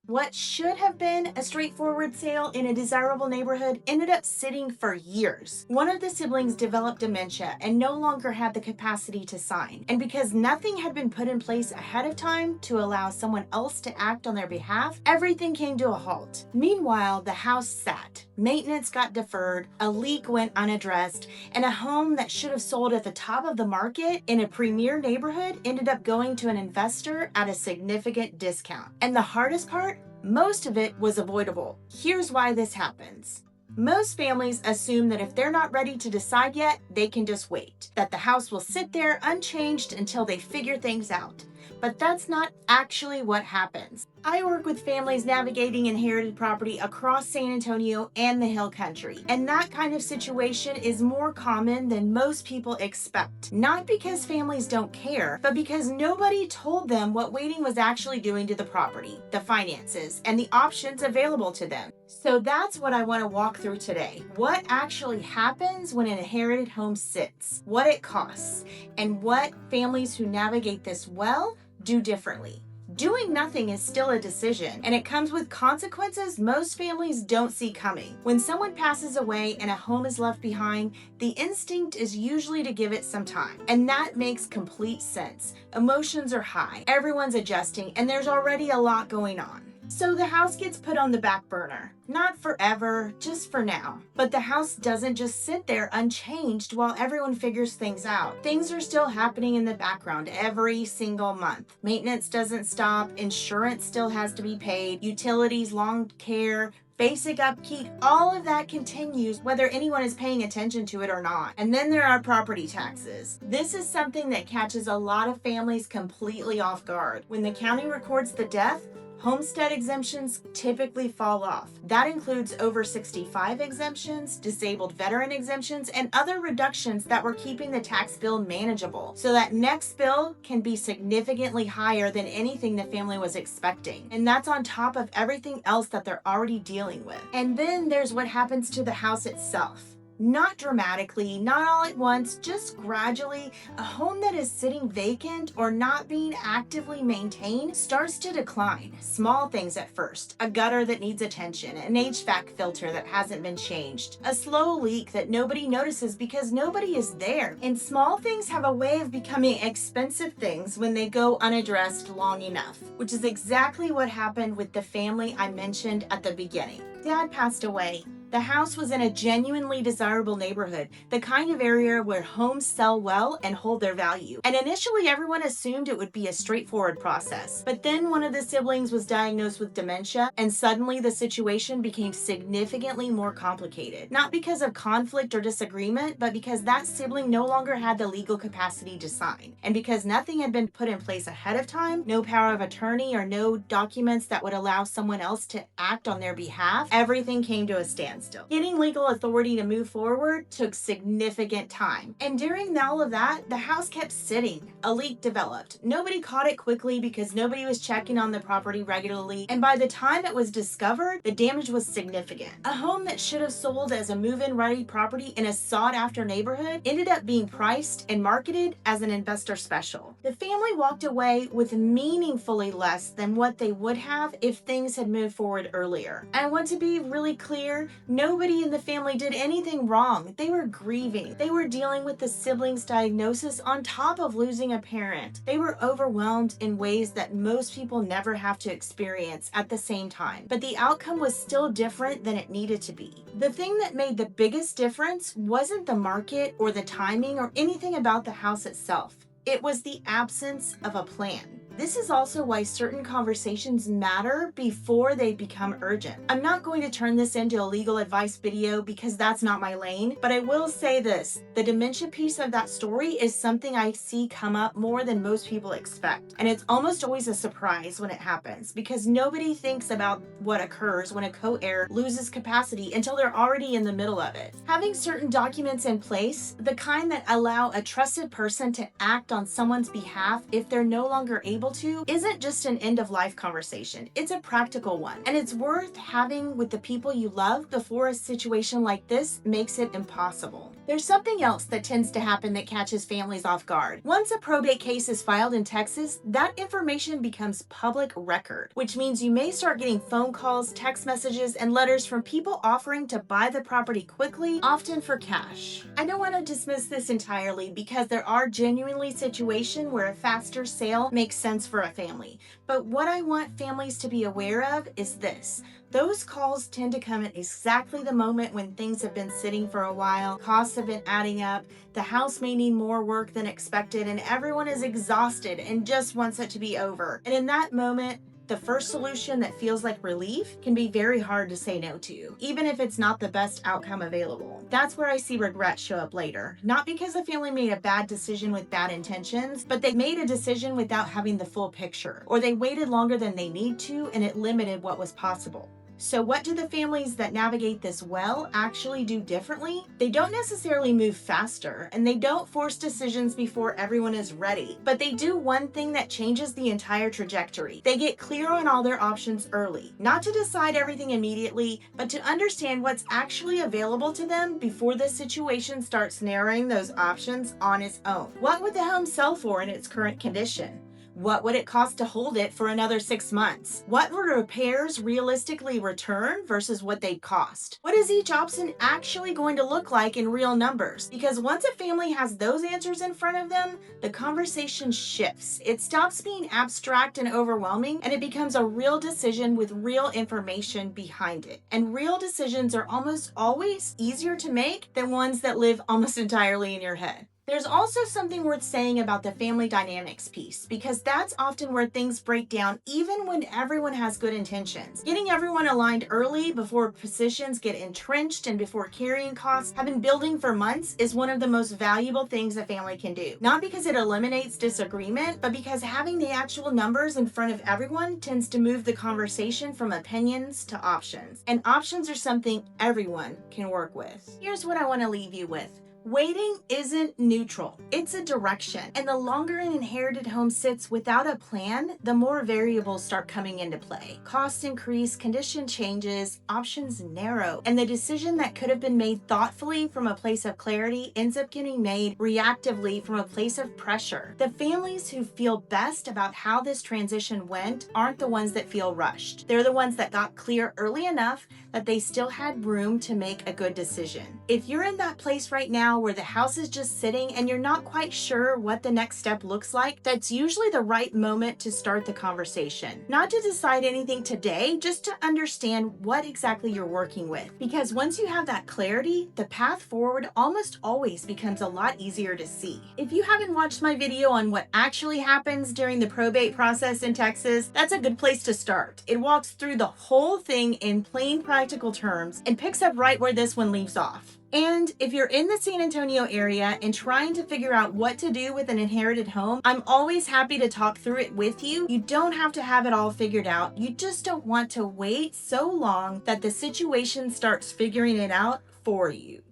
What should have been a straightforward sale in a desirable neighborhood ended up sitting for years. One of the siblings developed dementia and no longer had the capacity to sign. And because nothing had been put in place ahead of time to allow someone else to act on their behalf, everything came to a halt. Meanwhile, the house sat. Maintenance got deferred, a leak went unaddressed, and a home that should have sold at the top of the market in a premier neighborhood ended up going to an investor at a significant discount. And the hardest part? Most of it was avoidable. Here's why this happens. Most families assume that if they're not ready to decide yet, they can just wait. That the house will sit there unchanged until they figure things out. But that's not actually what happens. I work with families navigating inherited property across San Antonio and the Hill Country, and that kind of situation is more common than most people expect. Not because families don't care, but because nobody told them what waiting was actually doing to the property, the finances, and the options available to them. So that's what I want to walk through today. What actually happens when an inherited home sits, what it costs, and what families who navigate this well do differently. Doing nothing is still a decision, and it comes with consequences most families don't see coming. When someone passes away and a home is left behind, the instinct is usually to give it some time. And that makes complete sense. Emotions are high, everyone's adjusting, and there's already a lot going on. So the house gets put on the back burner. Not forever, just for now. But the house doesn't just sit there unchanged while everyone figures things out. Things are still happening in the background every single month. Maintenance doesn't stop, insurance still has to be paid, utilities, lawn care, basic upkeep, all of that continues whether anyone is paying attention to it or not. And then there are property taxes. This is something that catches a lot of families completely off guard. When the county records the death, homestead exemptions typically fall off. That includes over 65 exemptions, disabled veteran exemptions, and other reductions that were keeping the tax bill manageable. So that next bill can be significantly higher than anything the family was expecting. And that's on top of everything else that they're already dealing with. And then there's what happens to the house itself. Not dramatically, not all at once, just gradually, a home that is sitting vacant or not being actively maintained starts to decline. Small things at first, a gutter that needs attention, an HVAC filter that hasn't been changed, a slow leak that nobody notices because nobody is there. And small things have a way of becoming expensive things when they go unaddressed long enough, which is exactly what happened with the family I mentioned at the beginning. Dad passed away. The house was in a genuinely desirable neighborhood, the kind of area where homes sell well and hold their value. And initially everyone assumed it would be a straightforward process. But then one of the siblings was diagnosed with dementia, and suddenly the situation became significantly more complicated. Not because of conflict or disagreement, but because that sibling no longer had the legal capacity to sign. And because nothing had been put in place ahead of time, no power of attorney or no documents that would allow someone else to act on their behalf, everything came to a standstill. Getting legal authority to move forward took significant time. And during all of that, the house kept sitting. A leak developed. Nobody caught it quickly because nobody was checking on the property regularly. And by the time it was discovered, the damage was significant. A home that should have sold as a move-in ready property in a sought-after neighborhood ended up being priced and marketed as an investor special. The family walked away with meaningfully less than what they would have if things had moved forward earlier. I want to be really clear. Nobody in the family did anything wrong. They were grieving. They were dealing with the sibling's diagnosis on top of losing a parent. They were overwhelmed in ways that most people never have to experience at the same time. But the outcome was still different than it needed to be. The thing that made the biggest difference wasn't the market or the timing or anything about the house itself. It was the absence of a plan. This is also why certain conversations matter before they become urgent. I'm not going to turn this into a legal advice video because that's not my lane, but I will say this. The dementia piece of that story is something I see come up more than most people expect. And it's almost always a surprise when it happens because nobody thinks about what occurs when a co-heir loses capacity until they're already in the middle of it. Having certain documents in place, the kind that allow a trusted person to act on someone's behalf if they're no longer able able to isn't just an end-of-life conversation. It's a practical one, and it's worth having with the people you love before a situation like this makes it impossible. There's something else that tends to happen that catches families off guard. Once a probate case is filed in Texas, that information becomes public record, which means you may start getting phone calls, text messages, and letters from people offering to buy the property quickly, often for cash. I don't want to dismiss this entirely because there are genuinely situations where a faster sale makes sense for a family. But what I want families to be aware of is this. Those calls tend to come at exactly the moment when things have been sitting for a while, costs have been adding up, the house may need more work than expected, and everyone is exhausted and just wants it to be over. And in that moment, the first solution that feels like relief can be very hard to say no to, even if it's not the best outcome available. That's where I see regret show up later. Not because the family made a bad decision with bad intentions, but they made a decision without having the full picture, or they waited longer than they need to and it limited what was possible. So what do the families that navigate this well actually do differently? They don't necessarily move faster, and they don't force decisions before everyone is ready, but they do one thing that changes the entire trajectory. They get clear on all their options early, not to decide everything immediately, but to understand what's actually available to them before the situation starts narrowing those options on its own. What would the home sell for in its current condition? What would it cost to hold it for another 6 months? What would repairs realistically return versus what they'd cost? What is each option actually going to look like in real numbers? Because once a family has those answers in front of them, the conversation shifts. It stops being abstract and overwhelming, and it becomes a real decision with real information behind it. And real decisions are almost always easier to make than ones that live almost entirely in your head. There's also something worth saying about the family dynamics piece, because that's often where things break down even when everyone has good intentions. Getting everyone aligned early before positions get entrenched and before carrying costs have been building for months is one of the most valuable things a family can do. Not because it eliminates disagreement, but because having the actual numbers in front of everyone tends to move the conversation from opinions to options. And options are something everyone can work with. Here's what I want to leave you with. Waiting isn't neutral, it's a direction. And the longer an inherited home sits without a plan, the more variables start coming into play. Costs increase, condition changes, options narrow, and the decision that could have been made thoughtfully from a place of clarity ends up getting made reactively from a place of pressure. The families who feel best about how this transition went aren't the ones that feel rushed. They're the ones that got clear early enough that they still had room to make a good decision. If you're in that place right now where the house is just sitting and you're not quite sure what the next step looks like, that's usually the right moment to start the conversation. Not to decide anything today, just to understand what exactly you're working with. Because once you have that clarity, the path forward almost always becomes a lot easier to see. If you haven't watched my video on what actually happens during the probate process in Texas, that's a good place to start. It walks through the whole thing in plain practical terms and picks up right where this one leaves off. And if you're in the San Antonio area and trying to figure out what to do with an inherited home, I'm always happy to talk through it with you. You don't have to have it all figured out. You just don't want to wait so long that the situation starts figuring it out for you.